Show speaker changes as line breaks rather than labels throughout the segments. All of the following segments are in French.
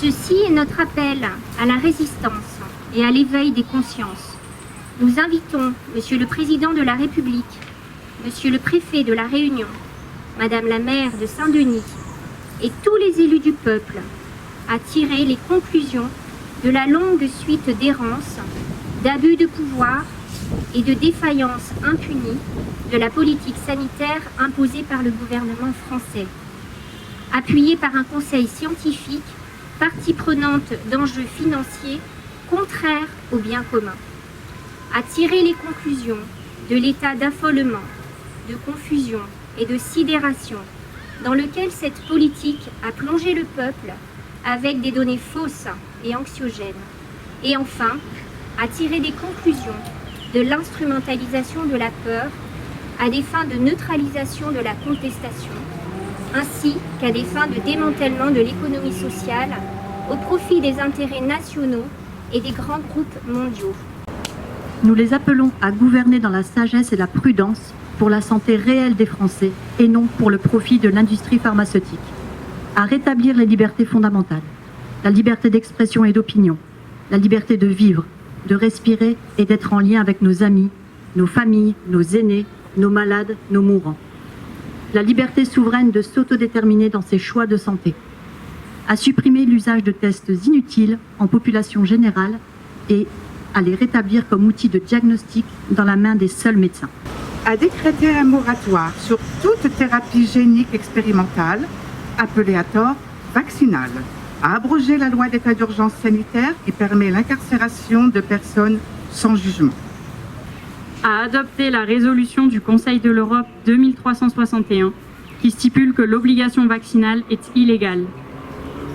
Ceci est notre appel à la résistance et à l'éveil des consciences. Nous invitons Monsieur le Président de la République, Monsieur le Préfet de la Réunion, Madame la maire de Saint-Denis et tous les élus du peuple à tirer les conclusions de la longue suite d'errances, d'abus de pouvoir et de défaillances impunies de la politique sanitaire imposée par le gouvernement français. Appuyé par un conseil scientifique, partie prenante d'enjeux financiers contraires au bien commun. À tirer les conclusions de l'état d'affolement, de confusion et de sidération dans lequel cette politique a plongé le peuple avec des données fausses et anxiogènes. Et enfin, à tirer des conclusions de l'instrumentalisation de la peur à des fins de neutralisation de la contestation, ainsi qu'à des fins de démantèlement de l'économie sociale au profit des intérêts nationaux et des grands groupes mondiaux.
Nous les appelons à gouverner dans la sagesse et la prudence pour la santé réelle des Français et non pour le profit de l'industrie pharmaceutique. À rétablir les libertés fondamentales, la liberté d'expression et d'opinion, la liberté de vivre, de respirer et d'être en lien avec nos amis, nos familles, nos aînés, nos malades, nos mourants. La liberté souveraine de s'autodéterminer dans ses choix de santé. À supprimer l'usage de tests inutiles en population générale et à les rétablir comme outil de diagnostic dans la main des seuls médecins.
À décréter un moratoire sur toute thérapie génique expérimentale, appelée à tort vaccinale, à abroger la loi d'état d'urgence sanitaire qui permet l'incarcération de personnes sans jugement.
À adopter la résolution du Conseil de l'Europe 2361 qui stipule que l'obligation vaccinale est illégale.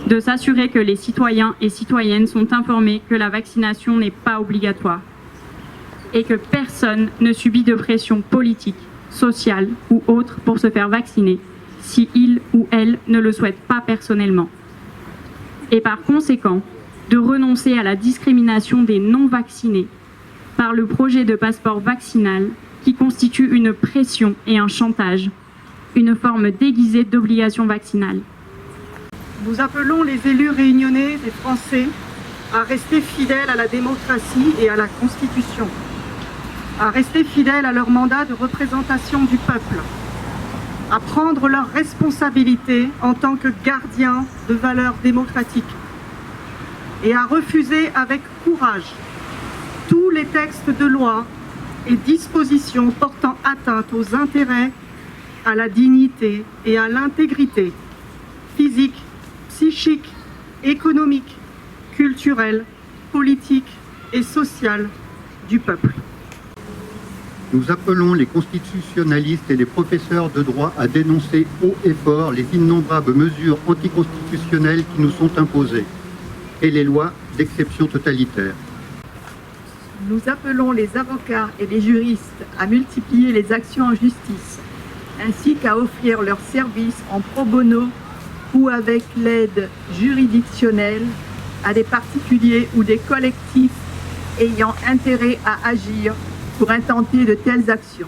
De s'assurer que les citoyens et citoyennes sont informés que la vaccination n'est pas obligatoire et que personne ne subit de pression politique, sociale ou autre pour se faire vacciner si il ou elle ne le souhaite pas personnellement. Et par conséquent, de renoncer à la discrimination des non-vaccinés par le projet de passeport vaccinal qui constitue une pression et un chantage, une forme déguisée d'obligation vaccinale.
Nous appelons les élus réunionnais et français à rester fidèles à la démocratie et à la Constitution, à rester fidèles à leur mandat de représentation du peuple, à prendre leurs responsabilités en tant que gardiens de valeurs démocratiques et à refuser avec courage tous les textes de loi et dispositions portant atteinte aux intérêts, à la dignité et à l'intégrité physique, psychique, économique, culturelle, politique et sociale du peuple.
Nous appelons les constitutionnalistes et les professeurs de droit à dénoncer haut et fort les innombrables mesures anticonstitutionnelles qui nous sont imposées et les lois d'exception totalitaire.
Nous appelons les avocats et les juristes à multiplier les actions en justice, ainsi qu'à offrir leurs services en pro bono ou avec l'aide juridictionnelle à des particuliers ou des collectifs ayant intérêt à agir pour intenter de telles actions.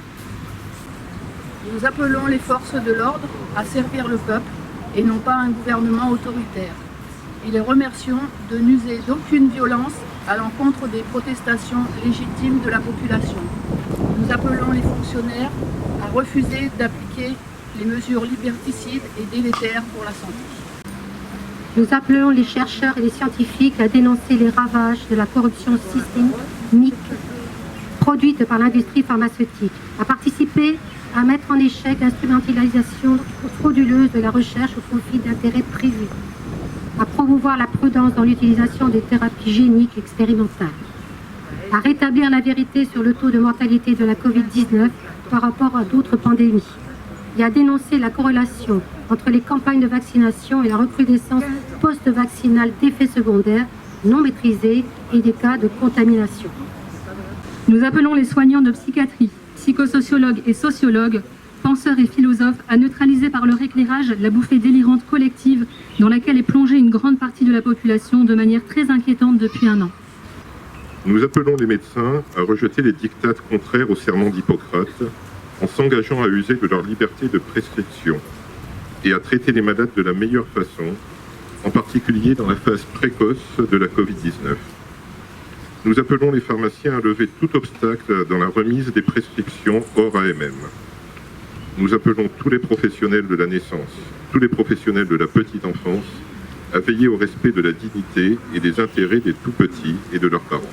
Nous appelons les forces de l'ordre à servir le peuple et non pas un gouvernement autoritaire. Et les remercions de n'user d'aucune violence à l'encontre des protestations légitimes de la population. Nous appelons les fonctionnaires à refuser d'appliquer les mesures liberticides et délétères pour la santé.
Nous appelons les chercheurs et les scientifiques à dénoncer les ravages de la corruption systémique produite par l'industrie pharmaceutique, à participer à mettre en échec l'instrumentalisation frauduleuse de la recherche au profit d'intérêts privés, à promouvoir la prudence dans l'utilisation des thérapies géniques expérimentales, à rétablir la vérité sur le taux de mortalité de la Covid-19 par rapport à d'autres pandémies, et à dénoncer la corrélation entre les campagnes de vaccination et la recrudescence post-vaccinale d'effets secondaires non maîtrisés et des cas de contamination.
Nous appelons les soignants de psychiatrie, psychosociologues et sociologues, penseurs et philosophes à neutraliser par leur éclirage la bouffée délirante collective dans laquelle est plongée une grande partie de la population de manière très inquiétante depuis un an.
Nous appelons les médecins à rejeter les dictates contraires au serment d'Hippocrate en s'engageant à user de leur liberté de prescription et à traiter les malades de la meilleure façon en particulier dans la phase précoce de la Covid-19. Nous appelons les pharmaciens à lever tout obstacle dans la remise des prescriptions hors AMM. Nous appelons tous les professionnels de la naissance, tous les professionnels de la petite enfance, à veiller au respect de la dignité et des intérêts des tout-petits et de leurs parents.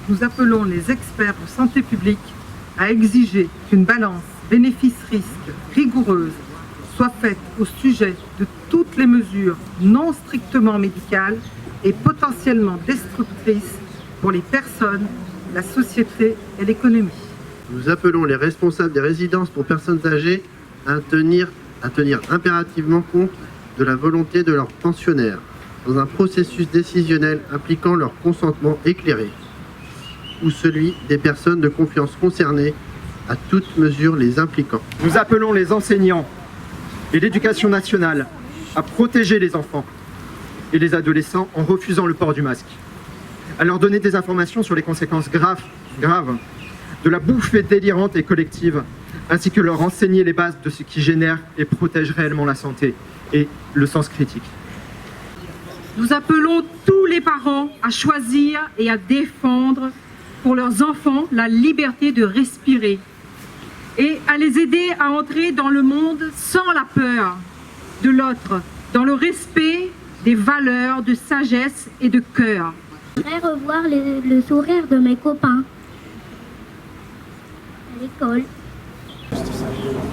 Nous appelons les experts en santé publique à exiger qu'une balance bénéfice-risque rigoureuse soit faite au sujet de toutes les mesures non strictement médicales et potentiellement destructrices pour les personnes, la société et l'économie.
Nous appelons les responsables des résidences pour personnes âgées à tenir impérativement compte de la volonté de leurs pensionnaires dans un processus décisionnel impliquant leur consentement éclairé ou celui des personnes de confiance concernées à toute mesure les impliquant.
Nous appelons les enseignants et l'éducation nationale à protéger les enfants et les adolescents en refusant le port du masque, à leur donner des informations sur les conséquences graves de la bouffée délirante et collective, ainsi que leur enseigner les bases de ce qui génère et protège réellement la santé et le sens critique.
Nous appelons tous les parents à choisir et à défendre pour leurs enfants la liberté de respirer et à les aider à entrer dans le monde sans la peur de l'autre, dans le respect des valeurs de sagesse et de cœur.
J'aimerais revoir le sourire de mes copains à l'école.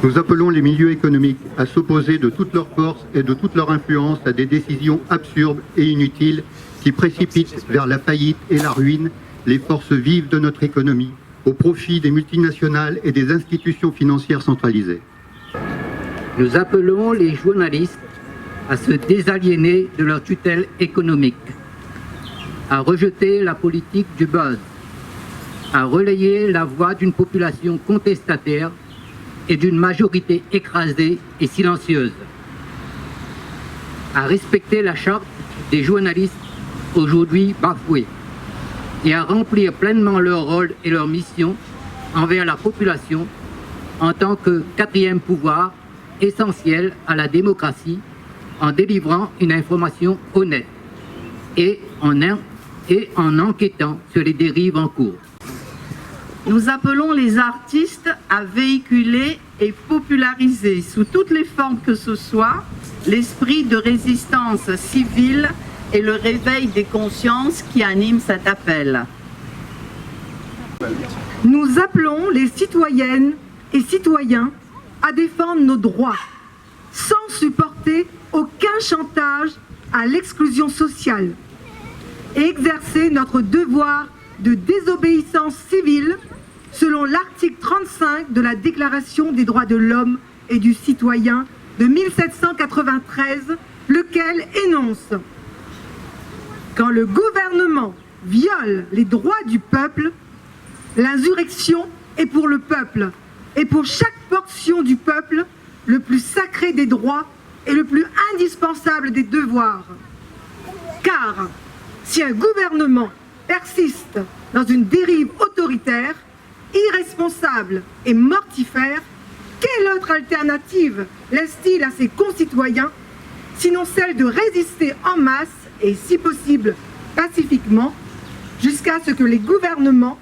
Nous appelons les milieux économiques à s'opposer de toute leur force et de toute leur influence à des décisions absurdes et inutiles qui précipitent vers la faillite et la ruine les forces vives de notre économie, au profit des multinationales et des institutions financières centralisées.
Nous appelons les journalistes à se désaliéner de leur tutelle économique, à rejeter la politique du buzz, à relayer la voix d'une population contestataire et d'une majorité écrasée et silencieuse, à respecter la charte des journalistes aujourd'hui bafouée et à remplir pleinement leur rôle et leur mission envers la population en tant que quatrième pouvoir essentiel à la démocratie en délivrant une information honnête et en enquêtant sur les dérives en cours.
Nous appelons les artistes à véhiculer et populariser sous toutes les formes que ce soit l'esprit de résistance civile et le réveil des consciences qui anime cet appel. Nous appelons les citoyennes et citoyens à défendre nos droits sans supporter aucun chantage à l'exclusion sociale et exercer notre devoir de désobéissance civile selon l'article 35 de la Déclaration des droits de l'homme et du citoyen de 1793, lequel énonce: quand le gouvernement viole les droits du peuple, l'insurrection est pour le peuple et pour chaque portion du peuple le plus sacré des droits et le plus indispensable des devoirs. Car si un gouvernement persiste dans une dérive autoritaire, irresponsable et mortifère, quelle autre alternative laisse-t-il à ses concitoyens sinon celle de résister en masse et si possible pacifiquement jusqu'à ce que les gouvernements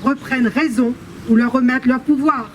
reprennent raison ou leur remettent leur pouvoir?